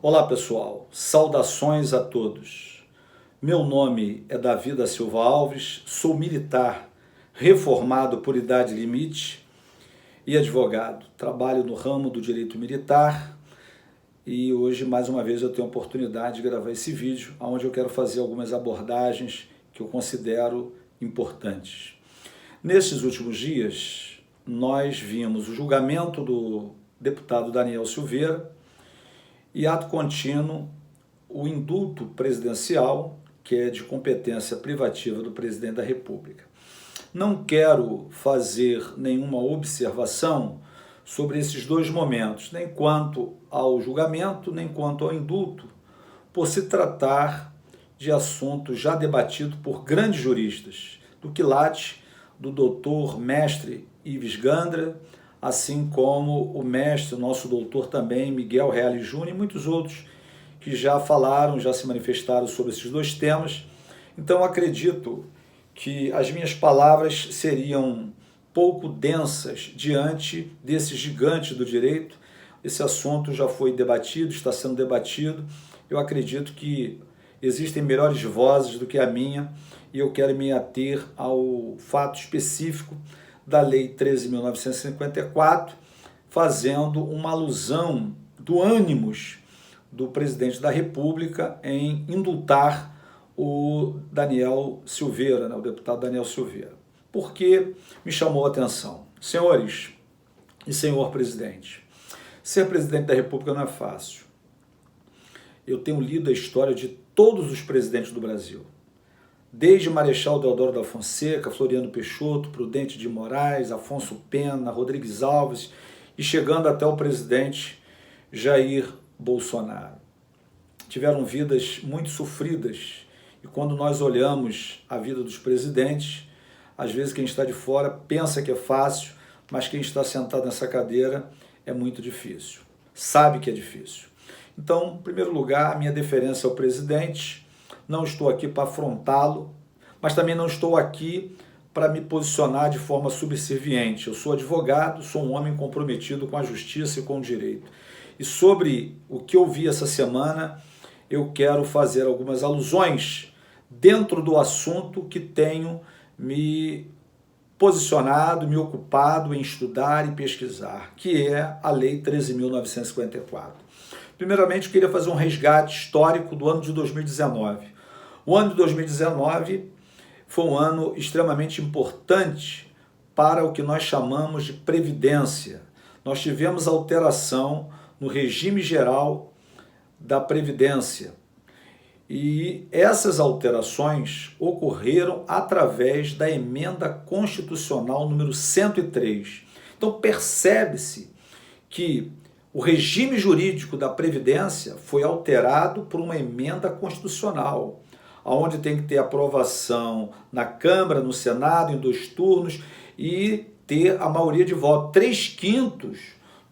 Olá pessoal, saudações a todos. Meu nome é Davi da Silva Alves, sou militar, reformado por idade limite e advogado. Trabalho no ramo do direito militar e hoje mais uma vez eu tenho a oportunidade de gravar esse vídeo onde eu quero fazer algumas abordagens que eu considero importantes. Nesses últimos dias nós vimos o julgamento do deputado Daniel Silveira e, ato contínuo, o indulto presidencial, que é de competência privativa do presidente da República. Não quero fazer nenhuma observação sobre esses dois momentos, nem quanto ao julgamento, nem quanto ao indulto, por se tratar de assunto já debatido por grandes juristas, do quilate do doutor mestre Ives Gandra, assim como o mestre, nosso doutor também, Miguel Reale Júnior, e muitos outros que já falaram, já se manifestaram sobre esses dois temas. Então acredito que as minhas palavras seriam pouco densas diante desses gigantes do direito. Esse assunto já foi debatido, está sendo debatido. Eu acredito que existem melhores vozes do que a minha e eu quero me ater ao fato específico da Lei 13.954, fazendo uma alusão do ânimos do presidente da República em indultar o Daniel Silveira, o deputado Daniel Silveira. Por que me chamou a atenção? Senhores e senhor presidente, ser presidente da República não é fácil. Eu tenho lido a história de todos os presidentes do Brasil, desde Marechal Deodoro da Fonseca, Floriano Peixoto, Prudente de Moraes, Afonso Pena, Rodrigues Alves e chegando até o presidente Jair Bolsonaro. Tiveram vidas muito sofridas e quando nós olhamos a vida dos presidentes, às vezes quem está de fora pensa que é fácil, mas quem está sentado nessa cadeira é muito difícil, sabe que é difícil. Então, em primeiro lugar, a minha deferência ao presidente. Não estou aqui para afrontá-lo, mas também não estou aqui para me posicionar de forma subserviente. Eu sou advogado, sou um homem comprometido com a justiça e com o direito. E sobre o que eu vi essa semana, eu quero fazer algumas alusões dentro do assunto que tenho me posicionado, me ocupado em estudar e pesquisar, que é a Lei 13.954. Primeiramente, eu queria fazer um resgate histórico do ano de 2019. O ano de 2019 foi um ano extremamente importante para o que nós chamamos de Previdência. Nós tivemos alteração no regime geral da Previdência. E essas alterações ocorreram através da emenda constitucional número 103. Então percebe-se que o regime jurídico da Previdência foi alterado por uma emenda constitucional, onde tem que ter aprovação na Câmara, no Senado, em 2 turnos, e ter a maioria de votos, 3/5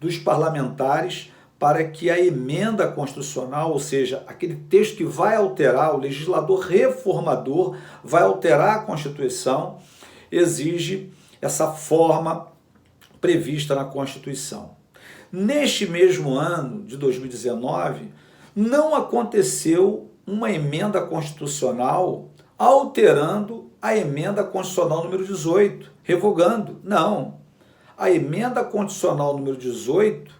dos parlamentares, para que a emenda constitucional, ou seja, aquele texto que vai alterar, o legislador reformador vai alterar a Constituição, exige essa forma prevista na Constituição. Neste mesmo ano de 2019, não aconteceu uma emenda constitucional alterando a emenda constitucional número 18, revogando. Não. A emenda constitucional número 18,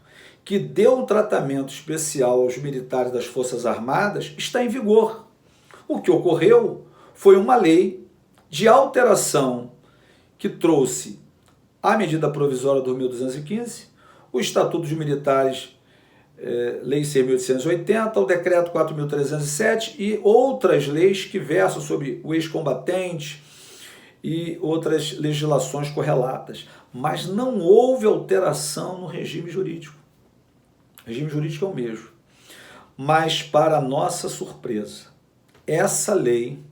que deu um tratamento especial aos militares das Forças Armadas, está em vigor. O que ocorreu foi uma lei de alteração que trouxe a medida provisória 2.215, o Estatuto dos Militares, Lei 6.880, o Decreto 4.307 e outras leis que versam sobre o ex-combatente e outras legislações correlatas. Mas não houve alteração no regime jurídico. O regime jurídico é o mesmo. Mas, para nossa surpresa, essa lei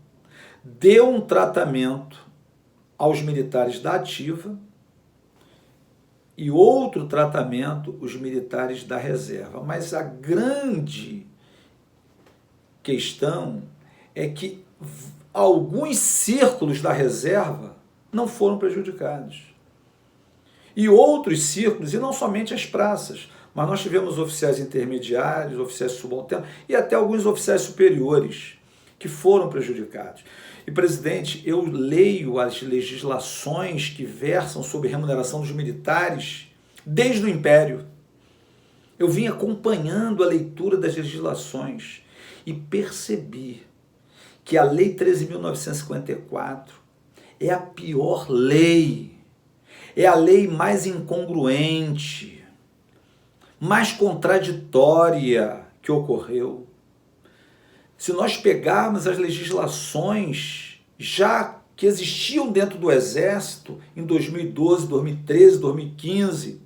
deu um tratamento aos militares da ativa e outro tratamento os militares da reserva. Mas a grande questão é que alguns círculos da reserva não foram prejudicados. E outros círculos, e não somente as praças, Mas nós tivemos oficiais intermediários, oficiais subalternos e até alguns oficiais superiores que foram prejudicados. E, presidente, eu leio as legislações que versam sobre remuneração dos militares desde o Império. Eu vim acompanhando a leitura das legislações e percebi que a Lei 13.954 é a pior lei, é a lei mais incongruente, mais contraditória que ocorreu. Se nós pegarmos as legislações já que existiam dentro do Exército em 2012, 2013, 2015,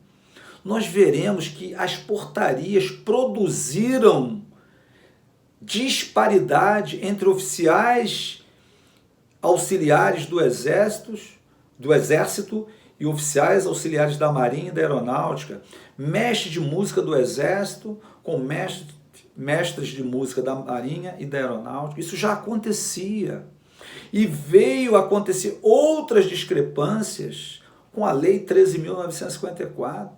nós veremos que as portarias produziram disparidade entre oficiais auxiliares do Exército e oficiais auxiliares da Marinha e da Aeronáutica, mestre de música do Exército com mestres de música da Marinha e da Aeronáutica. Isso já acontecia. E veio a acontecer outras discrepâncias com a Lei 13.954.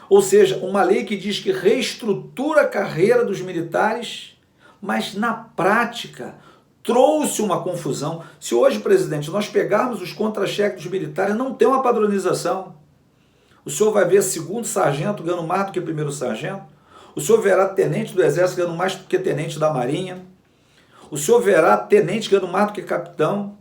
Ou seja, uma lei que diz que reestrutura a carreira dos militares, mas na prática trouxe uma confusão. Se hoje, presidente, nós pegarmos os contra-cheques dos militares, não tem uma padronização. O senhor vai ver segundo sargento ganhando mais do que primeiro sargento. O senhor verá tenente do Exército ganhando mais do que tenente da Marinha. O senhor verá tenente ganhando mais do que capitão.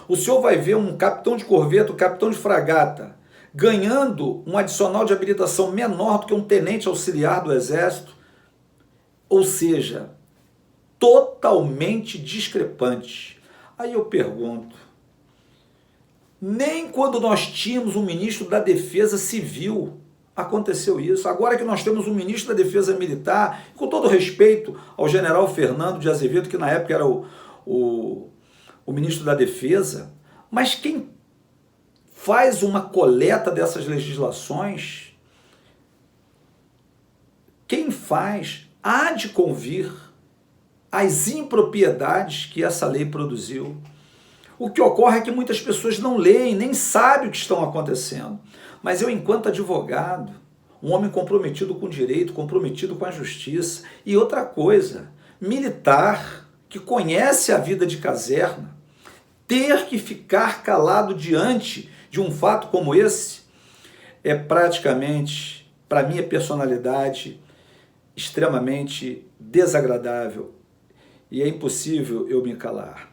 O senhor vai ver um capitão de corveta, um capitão de fragata, ganhando um adicional de habilitação menor do que um tenente auxiliar do Exército. Ou seja, totalmente discrepante. Aí eu pergunto, nem quando nós tínhamos um ministro da Defesa Civil aconteceu isso. Agora que nós temos um ministro da Defesa Militar, com todo respeito ao general Fernando de Azevedo, que na época era o ministro da Defesa, mas quem faz uma coleta dessas legislações, quem faz há de convir as impropriedades que essa lei produziu. O que ocorre é que muitas pessoas não leem, nem sabem o que estão acontecendo. Mas eu, enquanto advogado, um homem comprometido com o direito, comprometido com a justiça, e outra coisa, militar, que conhece a vida de caserna, ter que ficar calado diante de um fato como esse, é praticamente, para minha personalidade, extremamente desagradável. E é impossível eu me calar.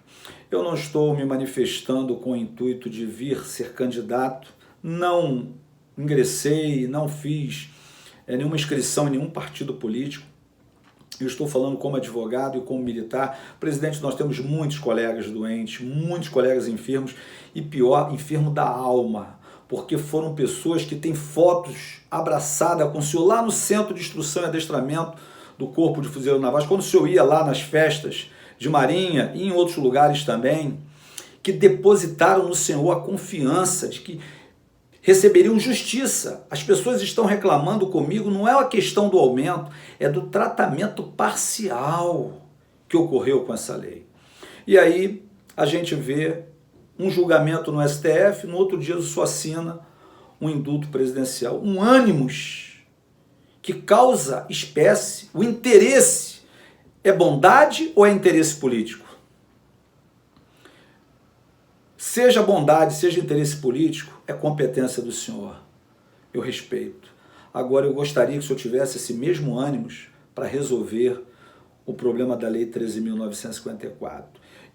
Eu não estou me manifestando com o intuito de vir ser candidato, não ingressei, não fiz nenhuma inscrição em nenhum partido político. Eu estou falando como advogado e como militar. Presidente, nós temos muitos colegas doentes, muitos colegas enfermos, e pior, enfermo da alma, porque foram pessoas que têm fotos abraçadas com o senhor lá no Centro de Instrução e Adestramento do Corpo de Fuzileiro Naval, quando o senhor ia lá nas festas de Marinha e em outros lugares também, que depositaram no senhor a confiança de que receberiam justiça. As pessoas estão reclamando comigo, não é a questão do aumento, é do tratamento parcial que ocorreu com essa lei. E aí a gente vê um julgamento no STF, no outro dia o senhor assina um indulto presidencial, um ânimos que causa espécie. O interesse é bondade ou é interesse político? Seja bondade, seja interesse político, é competência do senhor. Eu respeito. Agora eu gostaria que o senhor tivesse esse mesmo ânimos para resolver o problema da Lei 13.954.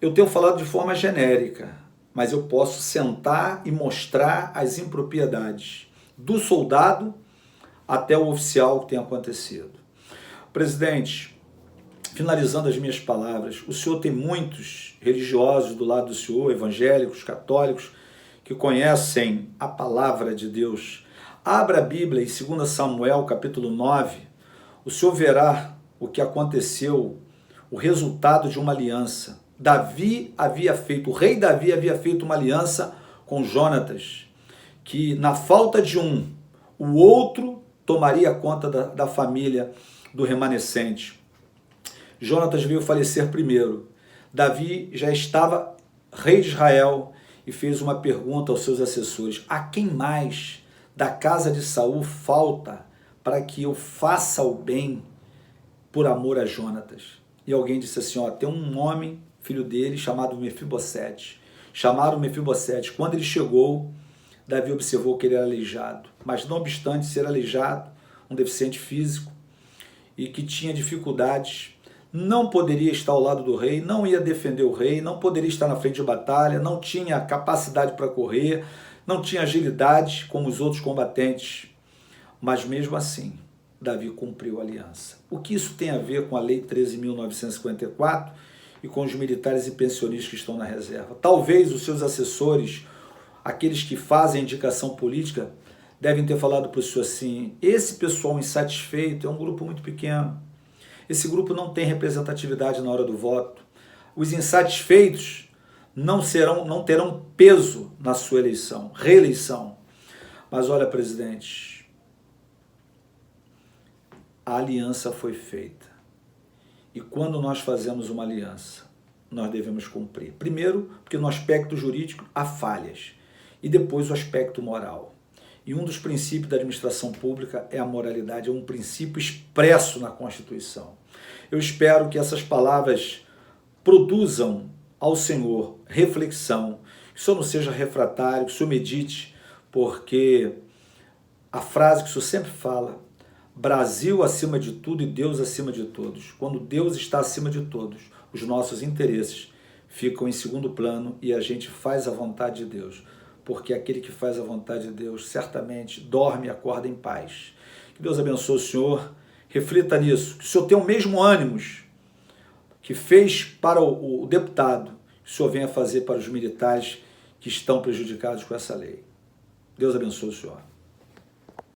Eu tenho falado de forma genérica, mas eu posso sentar e mostrar as impropriedades do soldado até o oficial que tem acontecido. Presidente, finalizando as minhas palavras, o senhor tem muitos religiosos do lado do senhor, evangélicos, católicos, que conhecem a palavra de Deus. Abra a Bíblia em 2 Samuel, capítulo 9, o senhor verá o que aconteceu, o resultado de uma aliança. O rei Davi havia feito uma aliança com Jonatas, que na falta de um, o outro tomaria conta da família do remanescente. Jonatas veio falecer primeiro. Davi já estava rei de Israel e fez uma pergunta aos seus assessores: a quem mais da casa de Saul falta para que eu faça o bem por amor a Jonatas. E alguém disse assim, ó, tem um homem, filho dele, chamado Mefibosete. Chamaram Mefibosete. Quando ele chegou, Davi observou que ele era aleijado. Mas não obstante ser aleijado, um deficiente físico, e que tinha dificuldades, não poderia estar ao lado do rei, não ia defender o rei, não poderia estar na frente de batalha, não tinha capacidade para correr, não tinha agilidade como os outros combatentes. Mas mesmo assim, Davi cumpriu a aliança. O que isso tem a ver com a Lei 13.954 e com os militares e pensionistas que estão na reserva? Talvez os seus assessores, aqueles que fazem indicação política, devem ter falado para o senhor assim, esse pessoal insatisfeito é um grupo muito pequeno. Esse grupo não tem representatividade na hora do voto. Os insatisfeitos não terão peso na sua eleição, reeleição. Mas olha, presidente, a aliança foi feita. E quando nós fazemos uma aliança, nós devemos cumprir. Primeiro, porque no aspecto jurídico há falhas. E depois o aspecto moral. E um dos princípios da administração pública é a moralidade, é um princípio expresso na Constituição. Eu espero que essas palavras produzam ao Senhor reflexão, que o Senhor não seja refratário, que o Senhor medite, porque a frase que o Senhor sempre fala, Brasil acima de tudo e Deus acima de todos. Quando Deus está acima de todos, os nossos interesses ficam em segundo plano e a gente faz a vontade de Deus. Porque aquele que faz a vontade de Deus certamente dorme e acorda em paz. Que Deus abençoe o senhor, reflita nisso, que o senhor tenha o mesmo ânimo que fez para o deputado, que o senhor venha fazer para os militares que estão prejudicados com essa lei. Deus abençoe o senhor.